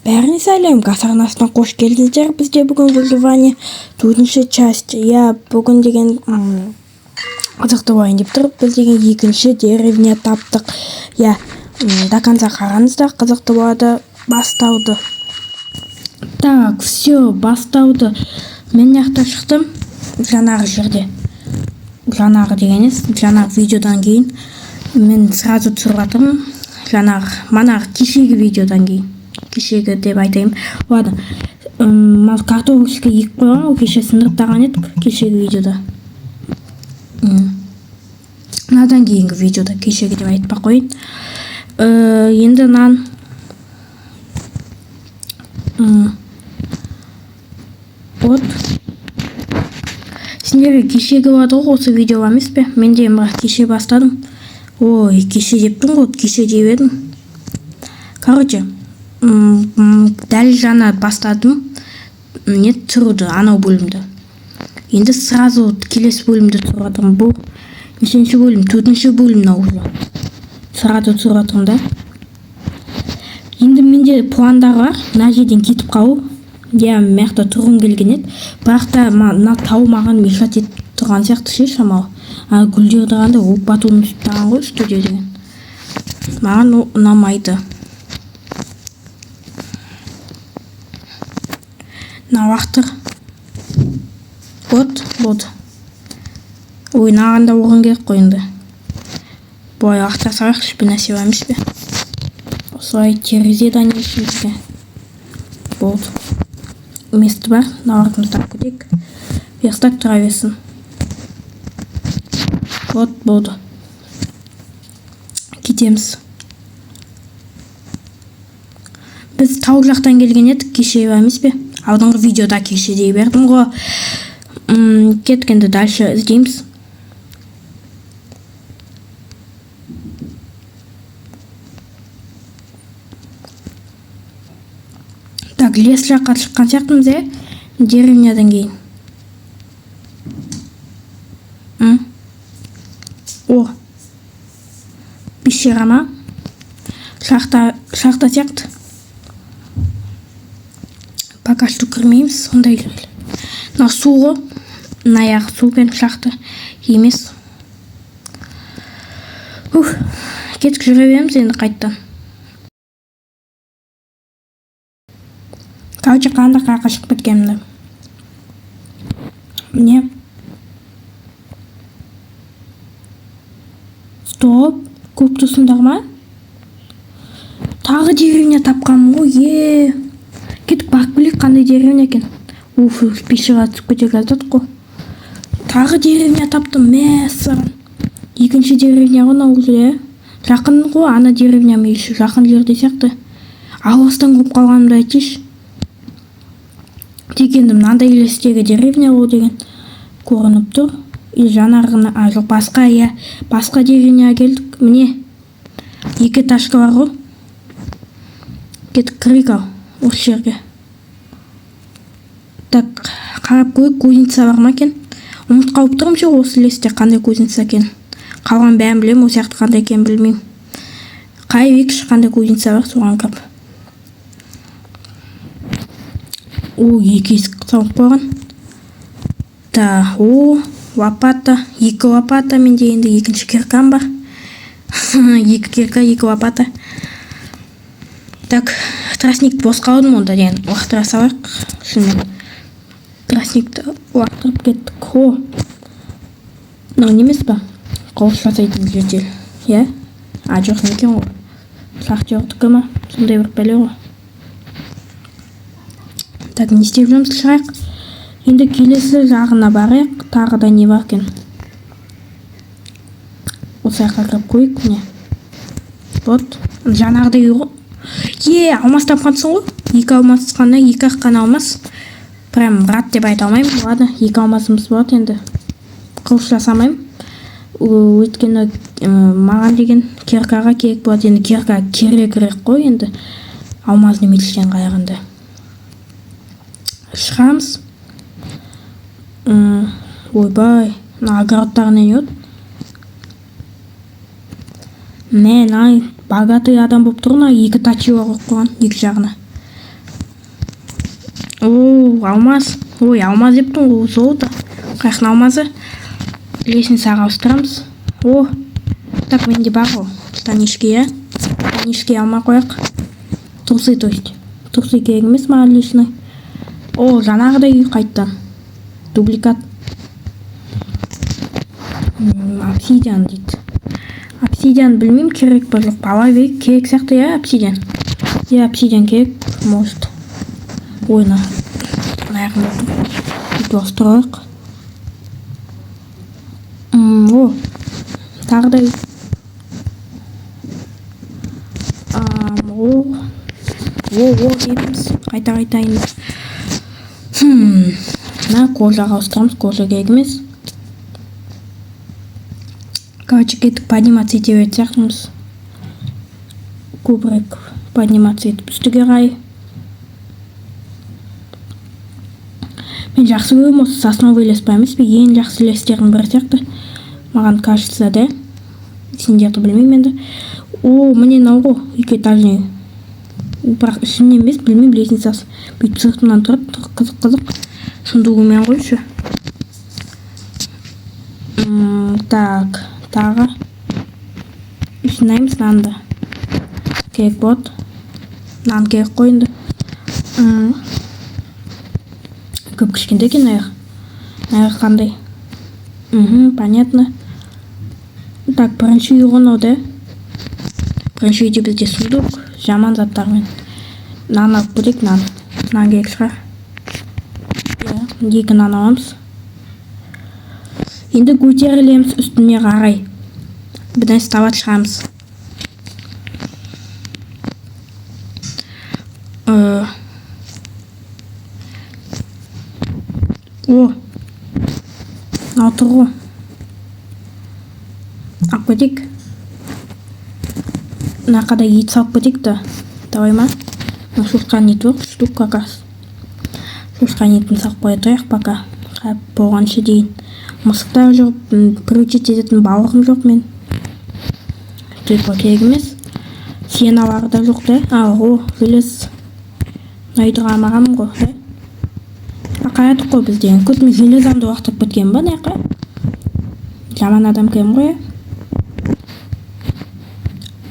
Бәріне сәлем, Гасарнасына қош келдіңдер. Бізде бүгін выживание 4-ші часть. Бүгін деген қызықты болайын деп тұр. Біз деген 2-ші деревня таптық. До конца қараңыздар, қызықты болады. Бастауды. Так, все, бастауды. Мен яқта шықтым. Жанағы жерде. Жанағы деген жанағы видеодан кейін. Мен сразу түсіріп жатырмын. Манағы кешегі видеодан кейін. Кешегі деп айтайын. Ладно. Картошка егіп қойған, ол кеше сындырып едік кешегі видеода. Надан кейінгі видеода кешегі деп айтпақ қойын. Енді нан. Вот. Сендерге кешегі болады ғой, осы видео емес пе? Мен де кеше бастадым. Ой, кеше дептің ғой, кеше деп едім. Короче, дәл жаңа бастадым. Не түсіруді, анау бөлімді. Енді сразу келесі бөлімді түсіріп жатырмын. Бұл нешінші бөлім? 4-ші бөлім уже. Сразу түсіріп жатырмын да. Енді менде пландар бар. Мына жерден кетіп қалу. Маяқта тұрғым келген еді. Бірақ та мына тау маған мешат етіп тұрған сияқты ше шамалы. Гүлдерді қандай оқ батуын ұстаған ғой студия деген. Маған ұнамайды. Мына уақыттыр. Вот. Ойнағанда оғын керек қойынды. Бой уақытта сағақ шіпі нәрсе емес пе? Осылай терезеден ешімізге. Вот. Месті бар. Науартымыз тап кетек. Верстак тұра берсін. Вот болды. Кетеміз. Біз тау жақтан келген едік, кеше емес пе? Алдыңғы видеода кеше дей бердім ғой. Кеткенді дальше іздейміз. Так, лес жаққа шыққан сияқтымыз, деревнядан кейін. О, пещера ма? Шахта сияқты. Пока что кірмейміз, сондай жүрелі. Мына су ғой, наяғы су пен шахта емес. Кетік жүре береміз енді қайттан. Короче, қандай қайқа шығып кеткенімді. Міне. Стоп, көп тұсындар ма? Тағы деревня тапқанмын ғой, Кетіп бақ білек қандай деревня екен. Пешеға түсіп көтек жаздадық қой. Тағы деревня таптым, мәссаған. 2-ші деревня ғой уже. Жақын ғой, ана деревня ме еще жақын жерде сияқты. Алыстан көп қалғанымды айтыш. Дегенді мынандай елестегі деревня ғой деген көрініп тұр. Жанарғына, жоқ басқа деревня келдік. Міне, 2 ташка бар ғой. Кетіп кірейік ал, осы жерге. Так, қарап көрейік, кузница бар ма екен? Ұмыт қалып тұрмын ше осы лесте қандай кузница екен. Қалған бәрін білем, осы сияқты қандай екен білмеймін. Қай векші қандай кузница бар, соған қап. 2 есік салып қойған. Лопата, 2 лопата, менде енді 2-ші киркам бар. 2 кирка, 2 лопата. Так, тростник бос қалдым онда деген уақыттыра салайық. Шынымен тростникті уақыттырып кеттік. Немес ба? Қауыс жасайтын жердел. Жоқ некен ғой. Шахтердікі ма? Сондай бір бәле ғой. Так, не істеп жүрміз шығайық. Енді келесі жағына барайық. Тағы да не бар екен? Осы жаққа кіріп қойып, міне. Вот, жанағыда үй ғой. Алмас тапқансың ғой. 2 алмас қана, 2 қана алмас. Прям брат деп айта алмаймын. Ладно, 2 алмасымыз болады енді. Қылыш жасамаймын. Өйткені маған деген киркаға керек болады. Енді кирка керек қой енді. Алмазны меліштен қайғанды. Шығамыз. Ойбай, огородтағы не ет? Богатый адам болып тұрғына 2 тачива қойып қойған, 2 жағына. Алмаз. Ой, алмаз дептің ғой, золото. Қайқын алмазы. Лестницаға ауыстырамыз. Так, менде бар ғой. Танишки, иә? Танишки алмай қояқ. Трусы, то есть. Трусы керек емес маған личный. Жаңағыдай үй қайттан. Дубликат. Обсидиан дейді. Обсидиан білмеймін, керек па жоқ. Ала берейік, керек сияқты, иә, обсидиан. Обсидиан керек, может. Ойна. Наверное, это строек. Тағы үй. Дейміз. Қайта-қайтайын. Кожаға ауыстырамыз, кожа керек емес. Короче, кеттік подниматься ете беретін сияқтымыз. Көбірек подниматься етіп үстіге қарай. Мен жақсы көремін осы сосновый лес па емес пе? Ең жақсы лестердің бірі сияқты. Маған кажется, да? Сендерді білмеймін енді. Міне мынау ғой, 2 этажный. Бірақ ішінде емес, білмеймін, лестницасы. Бүйтіп сыртымнан тұрып, қызық. Сундугымен қойшы. Так, тағы. Үшінаймыз нанды. Керек болады. Нан керек қойынды. Көп кішкенде екен аяқ. Аяқ қандай? Понятно. Так, бірінші үй ғой, да? Бірінші үйде бізде сундук, жаман заттармен. Нан алып көрейік, нан. Нан керек шығар. 2 нан аламыз. Енді көтерілеміз үстіне қарай. Бірден стават шығамыз. Отыр ғой. Алып кетейік. Нақада ет салып кетейік та. Давай ма? Шошқан ет жоқ, штук как раз. Шошқан етін салып қоя тұрайық пока. Болғанша дейін. Мысықтар жоқ, приучить ететін балығым жоқ мен. Түйпа керек емес. Сеналары да жоқ да. Желез. Найдыға мағамын ғой, да? Қаятық қой бізден. Көтім железамды уақытып біткен ба, нәқа? Жаман адам кем ғой,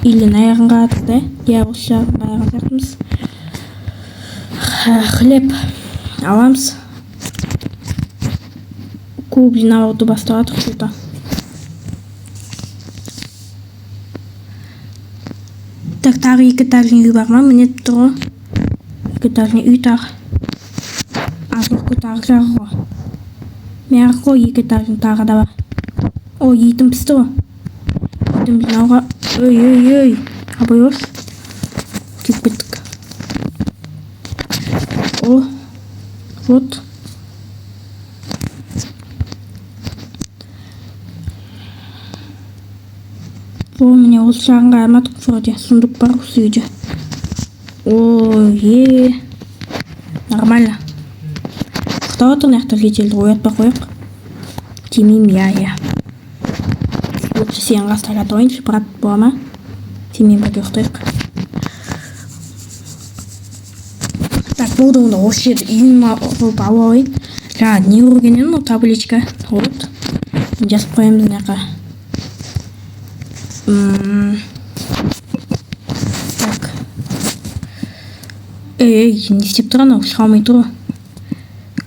Или аяғын қаятық, да? Осы жағын аяғын сияқтымыз. Хлеб аламыз. Блин, ауды бастағатық жылда. Так, тағы 2 этажный үй бар ма? Міне тұр ғой. 2 этажный үй тағы. Азық тағы жағы ғой. Мен ғой 2 этажный тағы да бар. Етім пісті ғой. Етім жинауға. Ой. Абай ош. Кеп біттік. Вот. Міне осы жағынға айматық вроде. Сундук бар осы үйде. Нормально. Құқтау отыр нәқті жетелді оятпа қойық. Тимейм, я. Лучше сен қастарға тұрайыншы, брат бола ма? Тимейм бірге ұқтайық. Так, болды онда осы жерді үйін болып алу алайын. Не ұргенен табличка. Вот. Жазып қоямыз нәқа. Так. Не істеп тұр анау, шыға алмай тұр.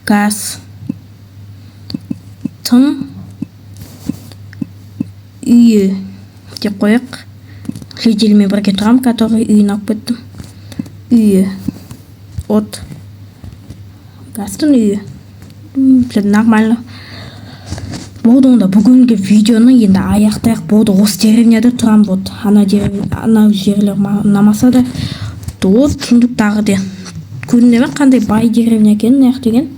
Газ. Тым. Үйі. Деп қояқ. Жеделімен бірге тұрам, который үйін алып кеттім. Үйі. От. Газдың үйі. Нормально. Болды онда бүгінгі видеоны енді аяқтайық. Болды осы деревняда тұрам болды. Ана жерлер ұнамаса да. Вот сундуктағы де. Көрінде ме қандай бай деревня екен, наяқ деген.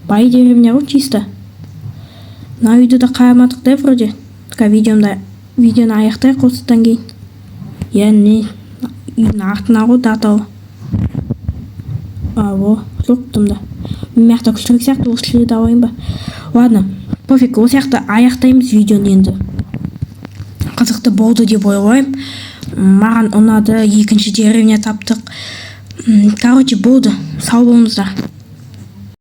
Бай деревня ғой чисто. Мына үйді де қайамадық да вроде. Видеоны аяқтайық осыдан кейін. Яғни үйдің артына ғой датау. Жоқтым да. Мен мияқта күштірік сияқты осы шледі алайын ба. Ладно, пофиг, осы сияқты аяқтаймыз видеоны енді. Қызықты болды деп ойлаймын. Маған ұнады, екінші деревня таптық. Короче, болды. Сау болыңыздар.